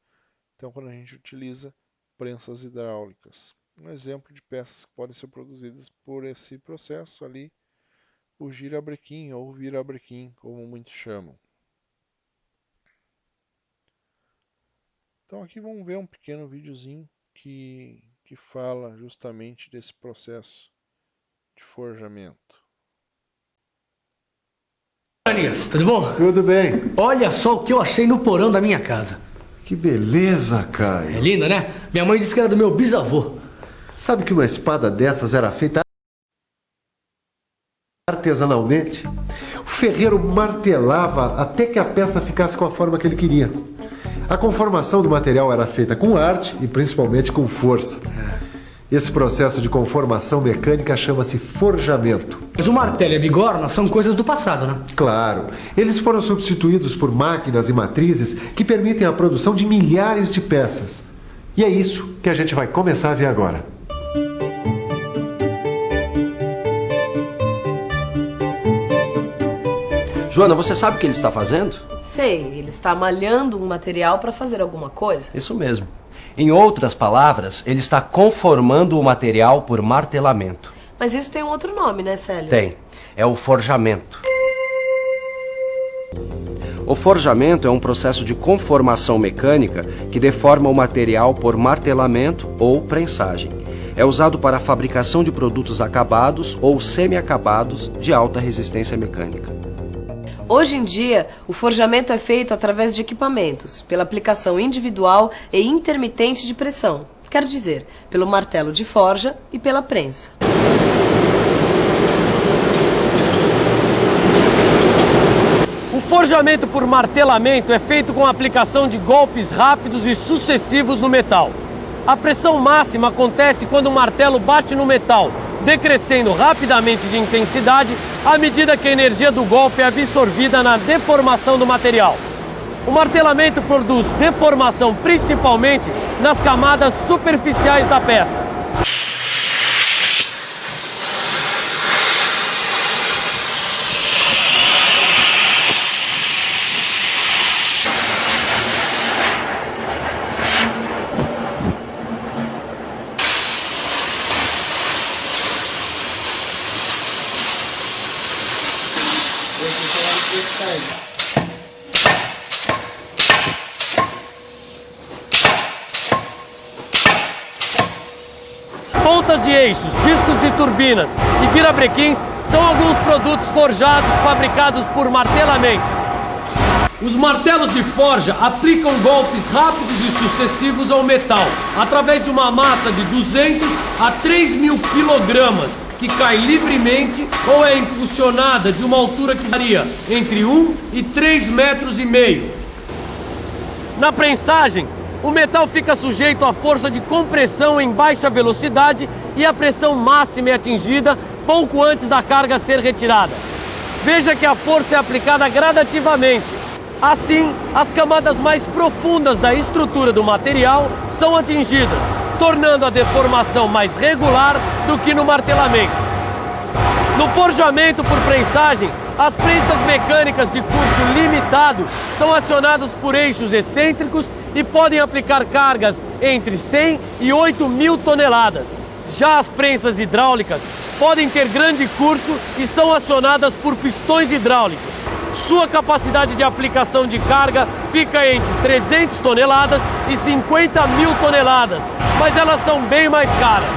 então quando a gente utiliza prensas hidráulicas. Um exemplo de peças que podem ser produzidas por esse processo ali, o girabrequim ou virabrequim, como muitos chamam. Então aqui vamos ver um pequeno videozinho que fala justamente desse processo de forjamento. Anias, tudo bom? Tudo bem. Olha só o que eu achei no porão da minha casa. Que beleza, Caio. É linda, né? Minha mãe disse que era do meu bisavô. Sabe que uma espada dessas era feita artesanalmente? O ferreiro martelava até que a peça ficasse com a forma que ele queria. A conformação do material era feita com arte e principalmente com força. Esse processo de conformação mecânica chama-se forjamento. Mas o martelo e a bigorna são coisas do passado, né? Claro, eles foram substituídos por máquinas e matrizes que permitem a produção de milhares de peças. E é isso que a gente vai começar a ver agora. Joana, você sabe o que ele está fazendo? Sei, ele está malhando um material para fazer alguma coisa. Isso mesmo. Em outras palavras, ele está conformando o material por martelamento. Mas isso tem um outro nome, né, Célio? Tem. É o forjamento. O forjamento é um processo de conformação mecânica que deforma o material por martelamento ou prensagem. É usado para a fabricação de produtos acabados ou semi-acabados de alta resistência mecânica. Hoje em dia, o forjamento é feito através de equipamentos, pela aplicação individual e intermitente de pressão. Quer dizer, pelo martelo de forja e pela prensa. O forjamento por martelamento é feito com a aplicação de golpes rápidos e sucessivos no metal. A pressão máxima acontece quando o martelo bate no metal, decrescendo rapidamente de intensidade à medida que a energia do golpe é absorvida na deformação do material. O martelamento produz deformação principalmente nas camadas superficiais da peça. de eixos, discos de turbinas e virabrequins são alguns produtos forjados fabricados por martelamento. Os martelos de forja aplicam golpes rápidos e sucessivos ao metal, através de uma massa de 200 a 3.000 quilogramas, que cai livremente ou é impulsionada de uma altura que varia entre 1 e 3,5 metros. Na prensagem, o metal fica sujeito à força de compressão em baixa velocidade e a pressão máxima é atingida pouco antes da carga ser retirada. Veja que a força é aplicada gradativamente. Assim, as camadas mais profundas da estrutura do material são atingidas, tornando a deformação mais regular do que no martelamento. No forjamento por prensagem, as prensas mecânicas de curso limitado são acionadas por eixos excêntricos e podem aplicar cargas entre 100 e 8.000 toneladas. Já as prensas hidráulicas podem ter grande curso e são acionadas por pistões hidráulicos. Sua capacidade de aplicação de carga fica entre 300 toneladas e 50.000 toneladas, mas elas são bem mais caras.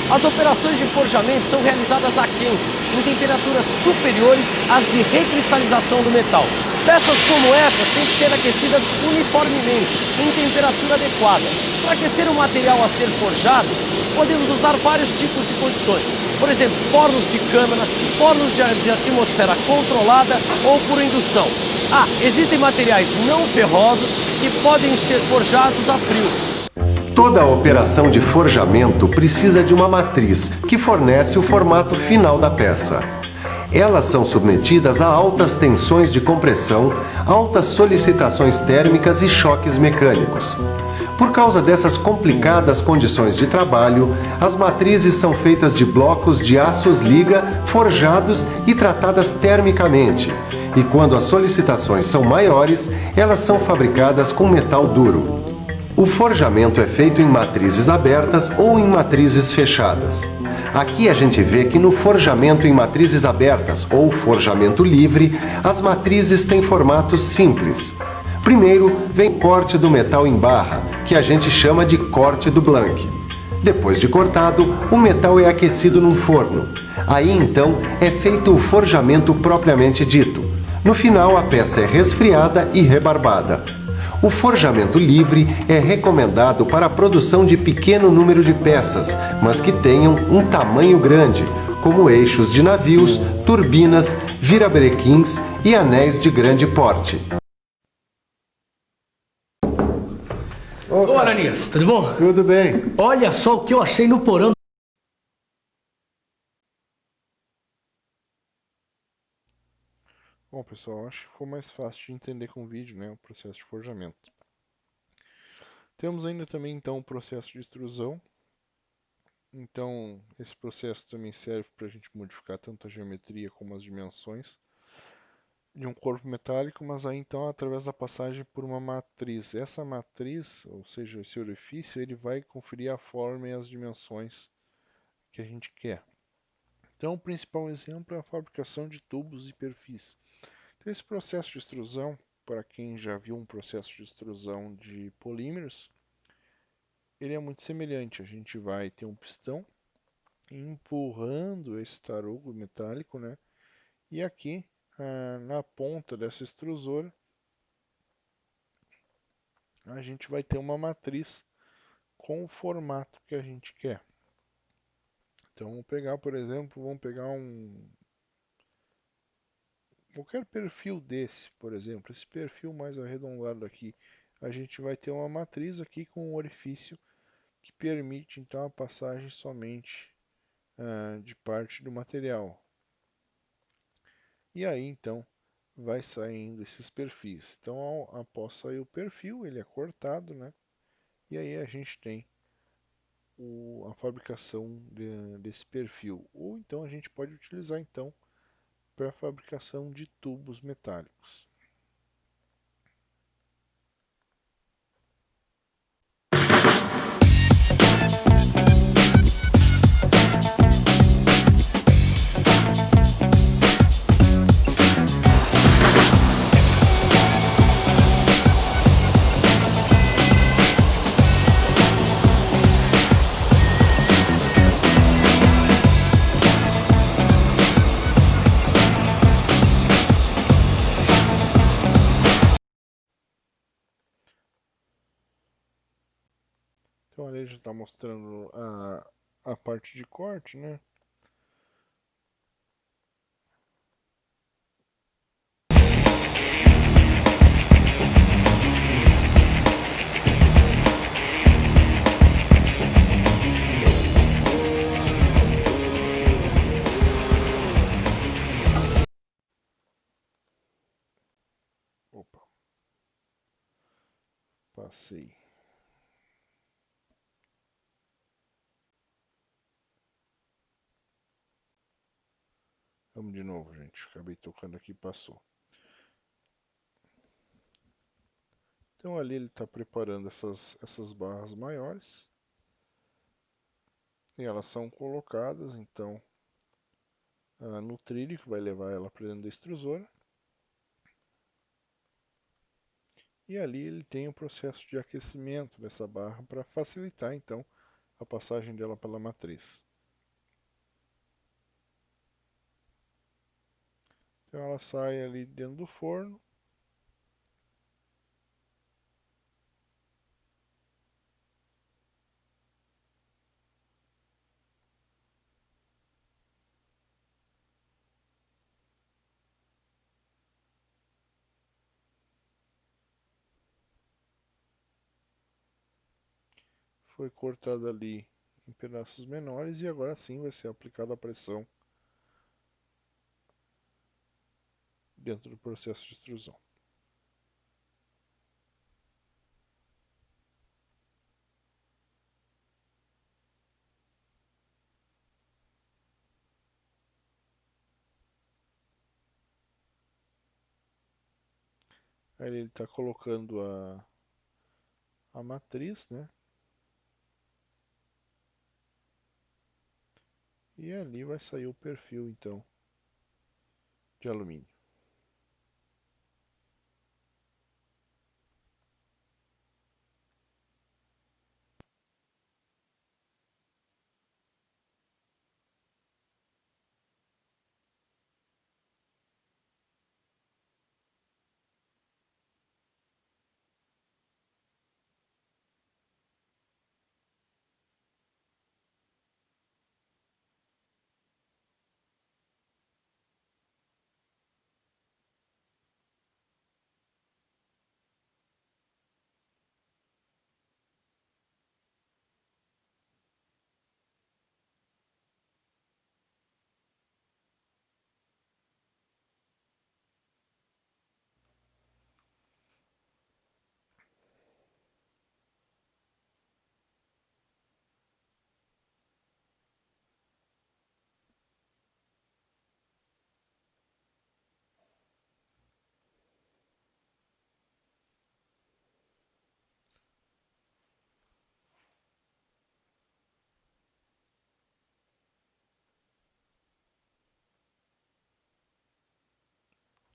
As operações de forjamento são realizadas a quente, em temperaturas superiores às de recristalização do metal. Peças como essas têm que ser aquecidas uniformemente, em temperatura adequada. Para aquecer o material a ser forjado, podemos usar vários tipos de condições. Por exemplo, fornos de câmara, fornos de atmosfera controlada ou por indução. Existem materiais não ferrosos que podem ser forjados a frio. Toda a operação de forjamento precisa de uma matriz que fornece o formato final da peça. Elas são submetidas a altas tensões de compressão, altas solicitações térmicas e choques mecânicos. Por causa dessas complicadas condições de trabalho, as matrizes são feitas de blocos de aços liga forjados e tratadas termicamente. E quando as solicitações são maiores, elas são fabricadas com metal duro. O forjamento é feito em matrizes abertas ou em matrizes fechadas. Aqui a gente vê que no forjamento em matrizes abertas ou forjamento livre, as matrizes têm formatos simples. Primeiro vem o corte do metal em barra, que a gente chama de corte do Blank. Depois de cortado, o metal é aquecido num forno. Aí então é feito o forjamento propriamente dito. No final a peça é resfriada e rebarbada. O forjamento livre é recomendado para a produção de pequeno número de peças, mas que tenham um tamanho grande, como eixos de navios, turbinas, virabrequins e anéis de grande porte. Ô, Ananias, tudo bom? Tudo bem. Olha só o que eu achei no porão. Bom, pessoal, acho que ficou mais fácil de entender com o vídeo, né, o processo de forjamento. Temos ainda também, então, o processo de extrusão. Então, esse processo também serve para a gente modificar tanto a geometria como as dimensões de um corpo metálico, mas aí, então, através da passagem por uma matriz. Essa matriz, ou seja, esse orifício, ele vai conferir a forma e as dimensões que a gente quer. Então, o principal exemplo é a fabricação de tubos e perfis. Esse processo de extrusão, para quem já viu um processo de extrusão de polímeros, ele é muito semelhante. A gente vai ter um pistão empurrando esse tarugo metálico, né? E aqui, na ponta dessa extrusora, a gente vai ter uma matriz com o formato que a gente quer. Então, vamos pegar, por exemplo, qualquer perfil desse, por exemplo, esse perfil mais arredondado aqui, a gente vai ter uma matriz aqui com um orifício que permite então a passagem somente de parte do material. E aí então vai saindo esses perfis. Então após sair o perfil, ele é cortado, né? E aí a gente tem a fabricação desse perfil. Ou então a gente pode utilizar então para a fabricação de tubos metálicos. Então ali já está mostrando a parte de corte, né? Opa, passei. Vamos de novo, gente. Acabei tocando aqui e passou. Então ali ele está preparando essas barras maiores. E elas são colocadas, então, no trilho que vai levar ela para dentro da extrusora. E ali ele tem o processo de aquecimento dessa barra para facilitar, então, a passagem dela pela matriz. Então ela sai ali dentro do forno. Foi cortada ali em pedaços menores e agora sim vai ser aplicada a pressão dentro do processo de extrusão. Aí ele está colocando a matriz, né? E ali vai sair o perfil, então, de alumínio.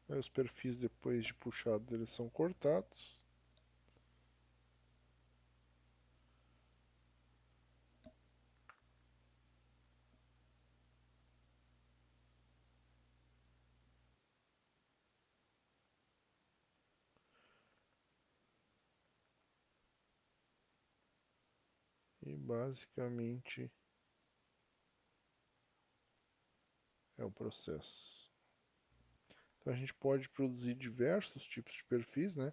Aí os perfis, depois de puxados, eles são cortados. E basicamente é o processo. Então a gente pode produzir diversos tipos de perfis, né?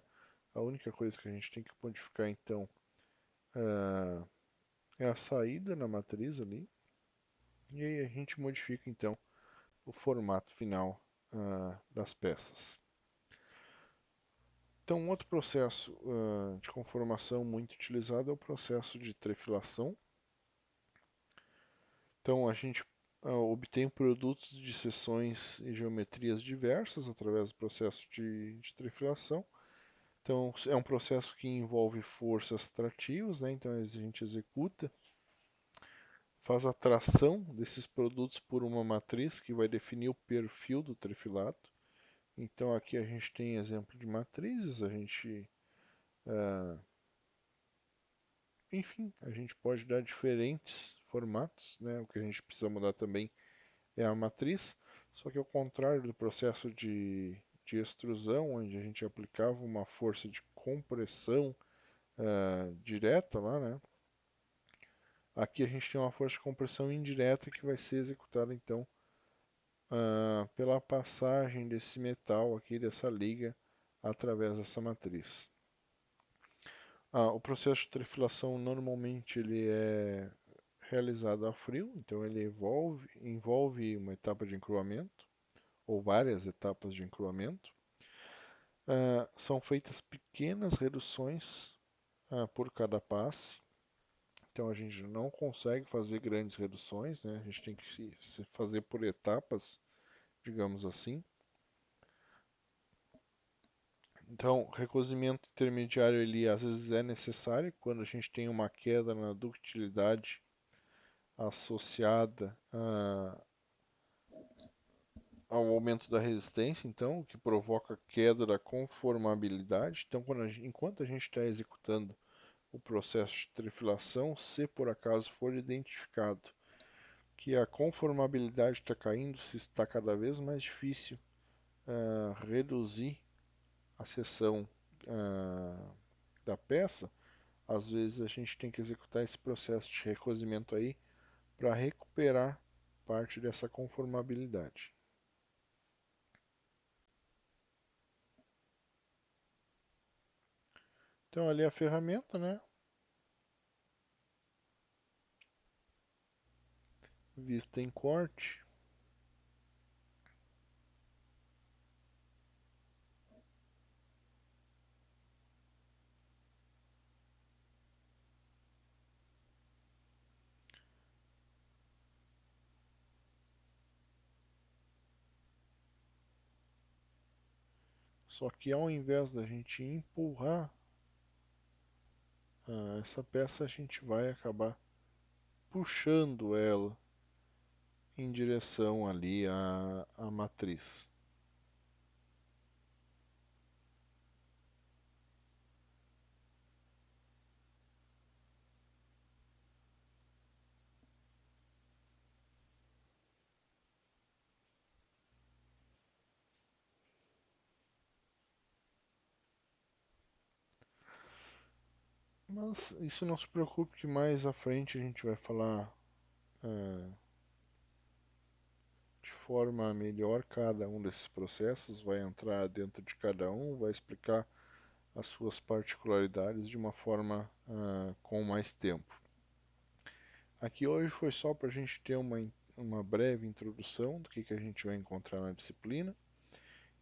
A única coisa que a gente tem que modificar então é a saída na matriz ali. E aí a gente modifica então o formato final das peças. Então, um outro processo de conformação muito utilizado é o processo de trefilação. Então, a gente obtém produtos de seções e geometrias diversas através do processo de trefilação. Então, é um processo que envolve forças trativas, né? Então, a gente executa, faz a tração desses produtos por uma matriz que vai definir o perfil do trefilato. Então, aqui a gente tem exemplo de matrizes, enfim, a gente pode dar diferentes formatos, né? O que a gente precisa mudar também é a matriz, só que ao contrário do processo de extrusão, onde a gente aplicava uma força de compressão direta lá, né? Aqui a gente tem uma força de compressão indireta que vai ser executada então pela passagem desse metal aqui, dessa liga, através dessa matriz. O processo de trefilação normalmente ele é realizado a frio, então ele envolve uma etapa de encruamento, ou várias etapas de encruamento. São feitas pequenas reduções por cada passe, então a gente não consegue fazer grandes reduções, né? A gente tem que se fazer por etapas, digamos assim. Então, recozimento intermediário ele às vezes é necessário quando a gente tem uma queda na ductilidade associada ao aumento da resistência, então, o que provoca queda da conformabilidade. Então, enquanto a gente está executando o processo de trefilação, se por acaso for identificado que a conformabilidade está caindo, se está cada vez mais difícil reduzir a seção da peça, às vezes a gente tem que executar esse processo de recozimento aí para recuperar parte dessa conformabilidade. Então ali a ferramenta, né? Vista em corte. Só que ao invés da gente empurrar essa peça, a gente vai acabar puxando ela em direção ali à matriz. Mas isso não se preocupe que mais à frente a gente vai falar de forma melhor cada um desses processos, vai entrar dentro de cada um, vai explicar as suas particularidades de uma forma com mais tempo. Aqui hoje foi só para a gente ter uma breve introdução do que a gente vai encontrar na disciplina.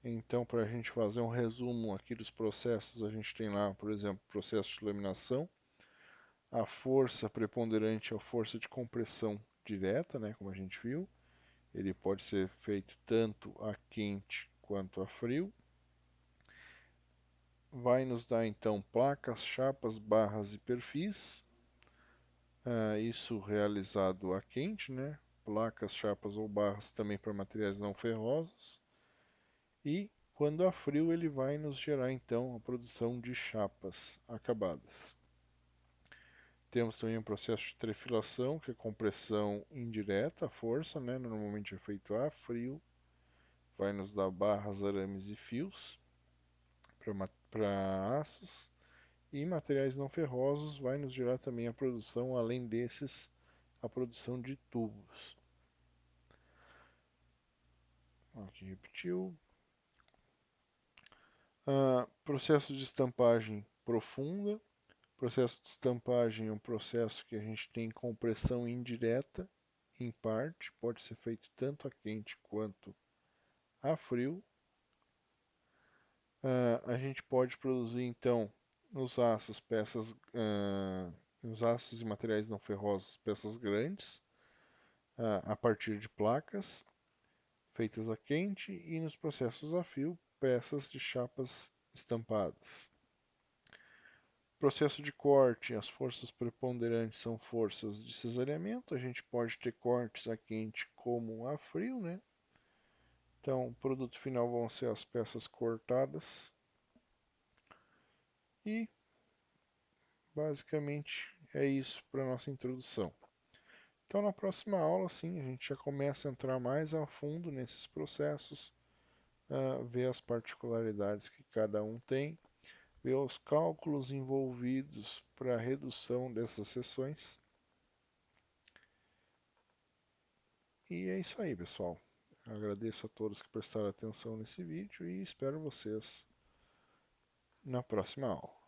Então, para a gente fazer um resumo aqui dos processos, a gente tem lá, por exemplo, processo de laminação. A força preponderante é a força de compressão direta, né, como a gente viu. Ele pode ser feito tanto a quente quanto a frio. Vai nos dar então placas, chapas, barras e perfis. Isso realizado a quente, né? Placas, chapas ou barras também para materiais não ferrosos. E quando a frio ele vai nos gerar então a produção de chapas acabadas. Temos também um processo de trefilação, que é compressão indireta, a força, né? Normalmente é feito a frio. Vai nos dar barras, arames e fios para aços. E materiais não ferrosos vai nos gerar também a produção, além desses, a produção de tubos. Aqui repetiu. Processo de estampagem profunda. Processo de estampagem é um processo que a gente tem compressão indireta, em parte, pode ser feito tanto a quente quanto a frio. A gente pode produzir então nos aços nos aços e materiais não ferrosos peças grandes a partir de placas feitas a quente e nos processos a frio peças de chapas estampadas. Processo de corte, as forças preponderantes são forças de cesareamento. A gente pode ter cortes a quente como a frio, né? Então, o produto final vão ser as peças cortadas. E basicamente é isso para nossa introdução. Então, na próxima aula, sim, a gente já começa a entrar mais a fundo nesses processos, ver as particularidades que cada um tem, ver os cálculos envolvidos para a redução dessas seções E é isso aí, pessoal. Agradeço a todos que prestaram atenção nesse vídeo e espero vocês na próxima aula.